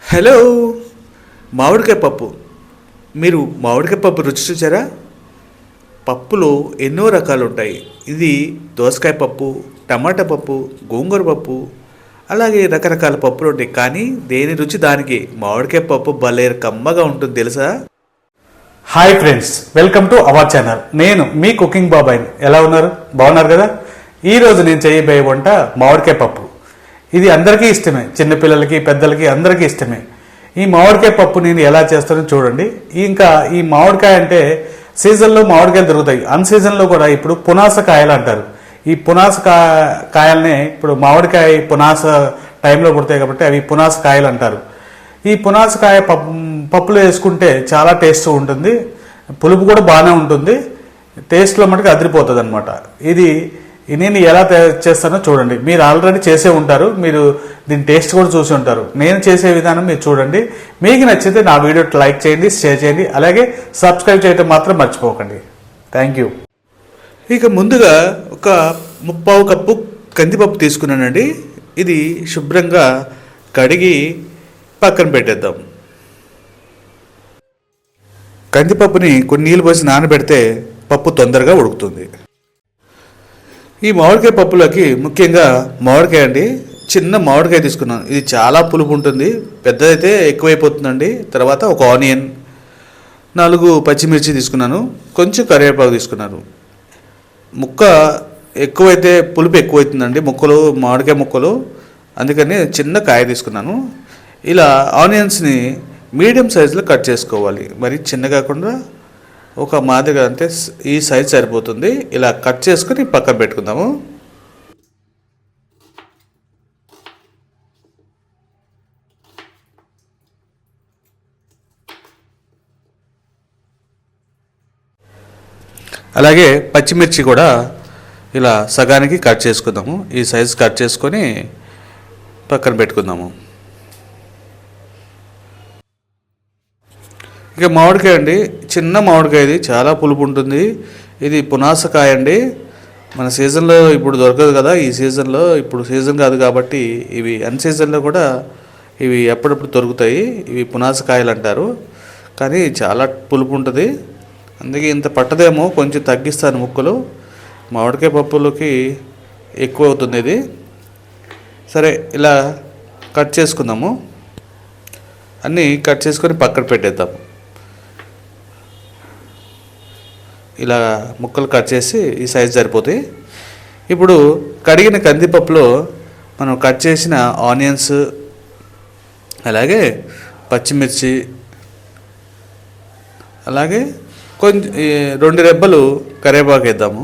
Hello. మామిడికాయ పప్పు. మీరు మామిడికాయ పప్పు రుచి చూసారా? పప్పులో ఎన్నో రకాలు ఉంటాయి. ఇది దోసకాయ పప్పు, టమాటా పప్పు, గోంగూర పప్పు, అలాగే రకరకాల పప్పులు ఉంటాయి. కానీ దేని రుచి దానికి. మామిడికాయ పప్పు భలే కమ్మగా ఉంటుంది తెలుసా? Hi friends, welcome to our channel. నేను మీ కుకింగ్ బాబాయ్. ఎలా ఉన్నారు? బాగున్నారు కదా? ఈరోజు నేను చేయబోయే వంట మామిడికాయ పప్పు. ఇది అందరికీ ఇష్టమే, చిన్నపిల్లలకి పెద్దలకి అందరికీ ఇష్టమే. ఈ మామిడికాయ పప్పు నేను ఎలా చేస్తానో చూడండి. ఇంకా ఈ మామిడికాయ అంటే సీజన్లో మామిడికాయలు దొరుకుతాయి, అన్ సీజన్లో కూడా ఇప్పుడు పునాస కాయలు అంటారు. ఈ పునాస కాయల్ని ఇప్పుడు మామిడికాయ పునాస టైంలో పుడతాయి కాబట్టి అవి పునాస కాయలు అంటారు. ఈ పునాసకాయ పప్పులో వేసుకుంటే చాలా టేస్ట్ ఉంటుంది, పులుపు కూడా బాగానే ఉంటుంది, టేస్ట్లో మటుకు అదిరిపోతుంది అనమాట. ఇది నేను ఎలా చేస్తానో చూడండి. మీరు ఆల్రెడీ చేసే ఉంటారు, మీరు దీని టేస్ట్ కూడా చూసి ఉంటారు. నేను చేసే విధానం మీరు చూడండి. మీకు నచ్చితే నా వీడియో లైక్ చేయండి, షేర్ చేయండి, అలాగే సబ్స్క్రైబ్ చేయడం మాత్రం మర్చిపోకండి. Thank you. ఇక ముందుగా ఒక 3/4 కప్పు కందిపప్పు తీసుకున్నానండి. ఇది శుభ్రంగా కడిగి పక్కన పెట్టేద్దాం. కందిపప్పుని కొన్ని నీళ్ళు పోసి నానబెడితే పప్పు తొందరగా ఉడుకుతుంది. ఈ మామిడికాయ పప్పులోకి ముఖ్యంగా మామిడికాయ అండి, చిన్న మామిడికాయ తీసుకున్నాను. ఇది చాలా పులుపు ఉంటుంది, పెద్దదైతే ఎక్కువైపోతుందండి. తర్వాత ఒక ఆనియన్, 4 పచ్చిమిర్చి తీసుకున్నాను, కొంచెం కరివేపాకు తీసుకున్నాను. ముక్క ఎక్కువైతే పులుపు ఎక్కువైతుందండి, ముక్కలు మామిడికాయ ముక్కలు, అందుకని చిన్న కాయ తీసుకున్నాను. ఇలా ఆనియన్స్ని మీడియం సైజులో కట్ చేసుకోవాలి, మరి చిన్న కాకుండా ఒక మాదిరిగా, అంటే ఈ సైజ్ సరిపోతుంది. ఇలా కట్ చేసుకొని పక్కన పెట్టుకుందాము. అలాగే పచ్చిమిర్చి కూడా ఇలా సగానికి కట్ చేసుకుందాము. ఈ సైజ్ కట్ చేసుకొని పక్కన పెట్టుకుందాము. ఇక మామిడికాయ అండి, చిన్న మామిడికాయ, ఇది చాలా పులుపు ఉంటుంది. ఇది పునాసకాయ అండి. మన సీజన్లో ఇప్పుడు దొరకదు కదా, ఈ సీజన్లో ఇప్పుడు సీజన్ కాదు కాబట్టి ఇవి అన్ సీజన్లో కూడా ఇవి ఎప్పుడప్పుడు దొరుకుతాయి. ఇవి పునాసకాయలు అంటారు, కానీ చాలా పులుపు ఉంటుంది. అందుకే ఇంత పట్టదేమో, కొంచెం తగ్గిస్తాను ముక్కలు. మామిడికాయ పప్పులోకి ఎక్కువ అవుతుంది ఇది. సరే, ఇలా కట్ చేసుకుందాము. అన్నీ కట్ చేసుకొని పక్కన పెట్టేద్దాము. ఇలా ముక్కలు కట్ చేసి ఈ సైజ్ సరిపోతాయి. ఇప్పుడు కడిగిన కందిపప్పులో మనం కట్ చేసిన ఆనియన్స్, అలాగే పచ్చిమిర్చి, అలాగే కొంచెం 2 రెబ్బలు కరివేపాకు వేద్దాము.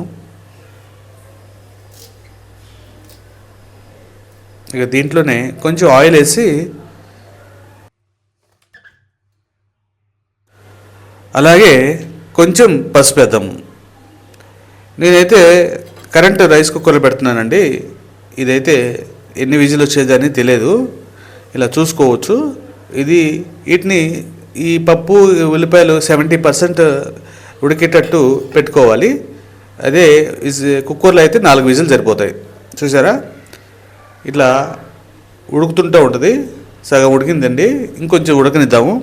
ఇక దీంట్లోనే కొంచెం ఆయిల్ వేసి, అలాగే కొంచెం పసుపు వేద్దాము. నేనైతే కరెంట్ రైస్ కుక్కర్లో పెడుతున్నానండి. ఇదైతే ఎన్ని విజిల్ వచ్చేదని తెలియదు, ఇలా చూసుకోవచ్చు. వీటిని ఈ పప్పు ఉల్లిపాయలు 70% ఉడికేటట్టు పెట్టుకోవాలి. అదే కుక్కర్లో అయితే 4 విజిల్ సరిపోతాయి. చూసారా, ఇట్లా ఉడుకుతుంటూ ఉంటుంది. సగం ఉడికిందండి, ఇంకొంచెం ఉడకనిద్దాము.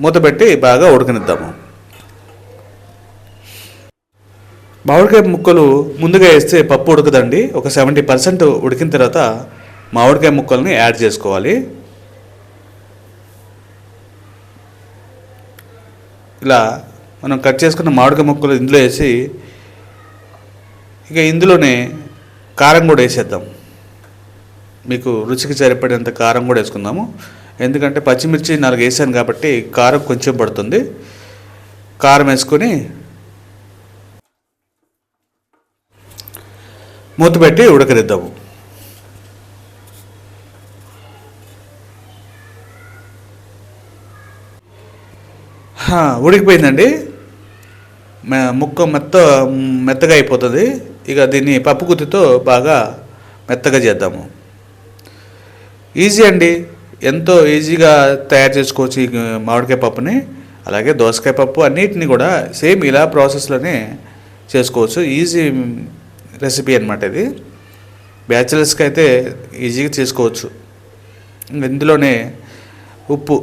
మూత పెట్టి బాగా ఉడకనిద్దాము. మామిడికాయ ముక్కలు ముందుగా వేస్తే పప్పు ఉడకదండి. ఒక 70% ఉడికిన తర్వాత మామిడికాయ ముక్కల్ని యాడ్ చేసుకోవాలి. ఇలా మనం కట్ చేసుకున్న మామిడికాయ ముక్కలు ఇందులో వేసి, ఇక ఇందులోనే కారం కూడా వేసేద్దాం. మీకు రుచికి సరిపడేంత కారం కూడా వేసుకుందాము. ఎందుకంటే పచ్చిమిర్చి 4 వేసాను కాబట్టి కారం కొంచెం పడుతుంది. కారం వేసుకొని మూత పెట్టి ఉడకనిద్దాము. ఉడికిపోయిందండి. ముక్క మెత్తగా అయిపోతుంది. ఇక దీన్ని పప్పు గుత్తితో బాగా మెత్తగా చేద్దాము. ఈజీ అండి, ఎంతో ఈజీగా తయారు చేసుకోవచ్చు ఈ మామిడికాయ పప్పుని. అలాగే దోసకాయ పప్పు అన్నిటిని కూడా సేమ్ ఇలా ప్రాసెస్లోనే చేసుకోవచ్చు. ఈజీ రెసిపీ అనమాట ఇది. బ్యాచిలర్స్కి అయితే ఈజీగా చేసుకోవచ్చు. ఇందులోనే ఉప్పు,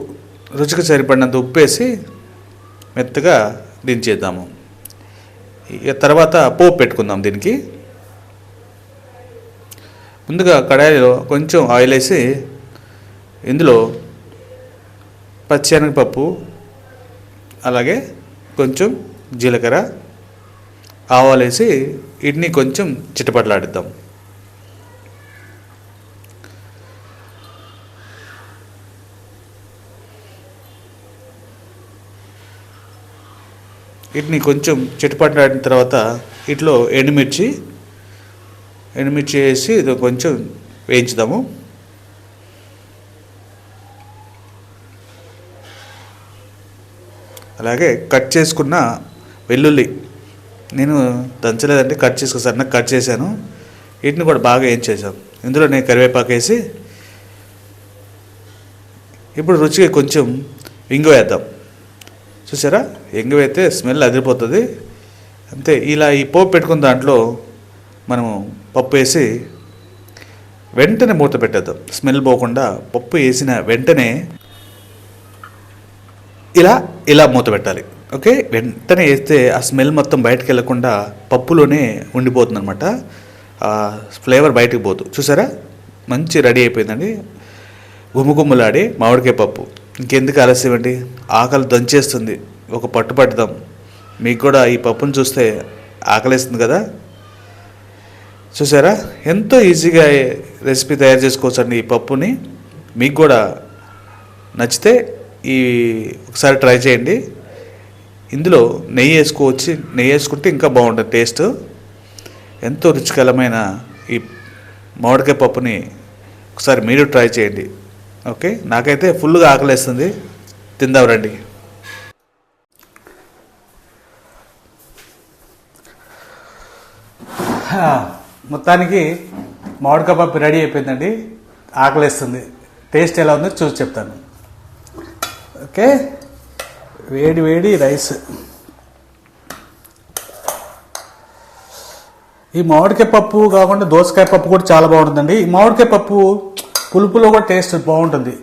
రుచికి సరిపడినంత ఉప్పు వేసి మెత్తగా దించేద్దాము. ఇక తర్వాత పోపు పెట్టుకుందాం. దీనికి ముందుగా కడాయిలో కొంచెం ఆయిల్ వేసి ఇందులో పచ్చిశనగపప్పు, అలాగే కొంచెం జీలకర్ర, ఆవాలు వేసి వీటిని కొంచెం చిటపటలాడిద్దాం. వీటిని కొంచెం చిటపటలాడిన తర్వాత వీటిలో ఎండుమిర్చి వేసి ఇది కొంచెం వేయించుదాము. అలాగే కట్ చేసుకున్న వెల్లుల్లి, నేను దంచలేదంటే సన్నగా కట్ చేశాను. వీటిని కూడా బాగా వేయించేసాం. ఇందులో నేను కరివేపాకు వేసి ఇప్పుడు రుచికి కొంచెం ఇంగు వేద్దాం. చూసారా, ఇంగు వేస్తే స్మెల్ అదిరిపోతుంది. అంతే. ఇలా ఈ పోపు పెట్టుకున్న దాంట్లో మనము పప్పు వేసి వెంటనే మూత పెట్టేద్దాం. స్మెల్ పోకుండా పప్పు వేసిన వెంటనే ఇలా మూత పెట్టాలి. ఓకే, వెంటనే వేస్తే ఆ స్మెల్ మొత్తం బయటకు వెళ్ళకుండా పప్పులోనే ఉండిపోతుంది అనమాట. ఆ ఫ్లేవర్ బయటకు పోదు. చూసారా, మంచి రెడీ అయిపోయిందండి గుమ్ముగుమ్ములాడి మామిడికాయ పప్పు. ఇంకెందుకు ఆలస్యం అండి, ఆకలి దంచేస్తుంది. ఒక పట్టు పట్టుదాం. మీకు కూడా ఈ పప్పును చూస్తే ఆకలిస్తుంది కదా. చూసారా, ఎంతో ఈజీగా రెసిపీ తయారు చేసుకోవచ్చండి ఈ పప్పుని. మీకు కూడా నచ్చితే ఒకసారి ట్రై చేయండి. ఇందులో నెయ్యి వేసుకోవచ్చు. నెయ్యి వేసుకుంటే ఇంకా బాగుంటుంది టేస్ట్. ఎంతో రుచికరమైన ఈ మామిడికాయ పప్పుని ఒకసారి మీరు ట్రై చేయండి. ఓకే, నాకైతే ఫుల్గా ఆకలేస్తుంది. తిందాం రండి. మొత్తానికి మామిడికాయ పప్పు రెడీ అయిపోయిందండి. ఆకలేస్తుంది. టేస్ట్ ఎలా ఉందో చూసి చెప్తాను. ఓకే, వేడి వేడి రైస్. ఈ మామిడికాయ పప్పు కాకుండా దోసకాయ పప్పు కూడా చాలా బాగుంటుందండి. ఈ మామిడికాయ పప్పు పులుపులో కూడా టేస్ట్ బాగుంటుంది.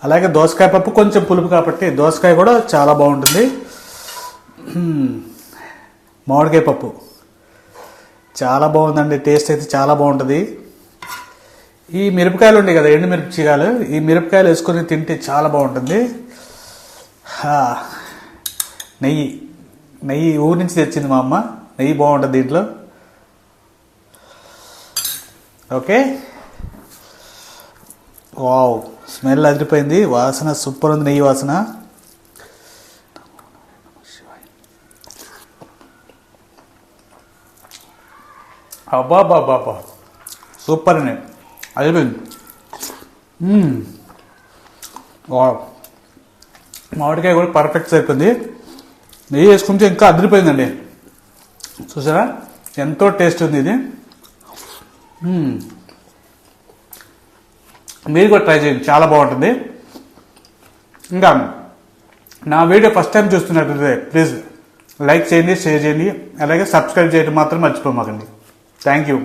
అలాగే దోసకాయ పప్పు కొంచెం పులుపు కాబట్టి దోసకాయ కూడా చాలా బాగుంటుంది. మామిడికాయ పప్పు చాలా బాగుందండి. టేస్ట్ అయితే చాలా బాగుంటుంది. ఈ మిరపకాయలు ఉన్నాయి కదా, ఎండు మిరపకాయలు, ఈ మిరపకాయలు వేసుకొని తింటే చాలా బాగుంటుంది. నెయ్యి ఊరి నుంచి తెచ్చింది మా అమ్మ. నెయ్యి బాగుంటుంది దీంట్లో. ఓకే, వావ్, స్మెల్ అదిరిపోయింది. వాసన సూపర్ ఉంది, నెయ్యి వాసన. అబ్బా సూపర్ అండి, అదిరిపోయింది. వావ్, మామిడికాయ కూడా పర్ఫెక్ట్ అయిపోయింది. నెయ్యి వేసుకుంటే ఇంకా అదిరిపోయిందండి. చూసారా, ఎంతో టేస్ట్ ఉంది ఇది. మీరు కూడా ట్రై చేయండి, చాలా బాగుంటుంది. ఇంకా నా వీడియో ఫస్ట్ టైం చూస్తున్నట్లయితే ప్లీజ్ లైక్ చేయండి, షేర్ చేయండి, అలాగే సబ్స్క్రైబ్ చేయడం మాత్రం మర్చిపోమాకండి. Thank you.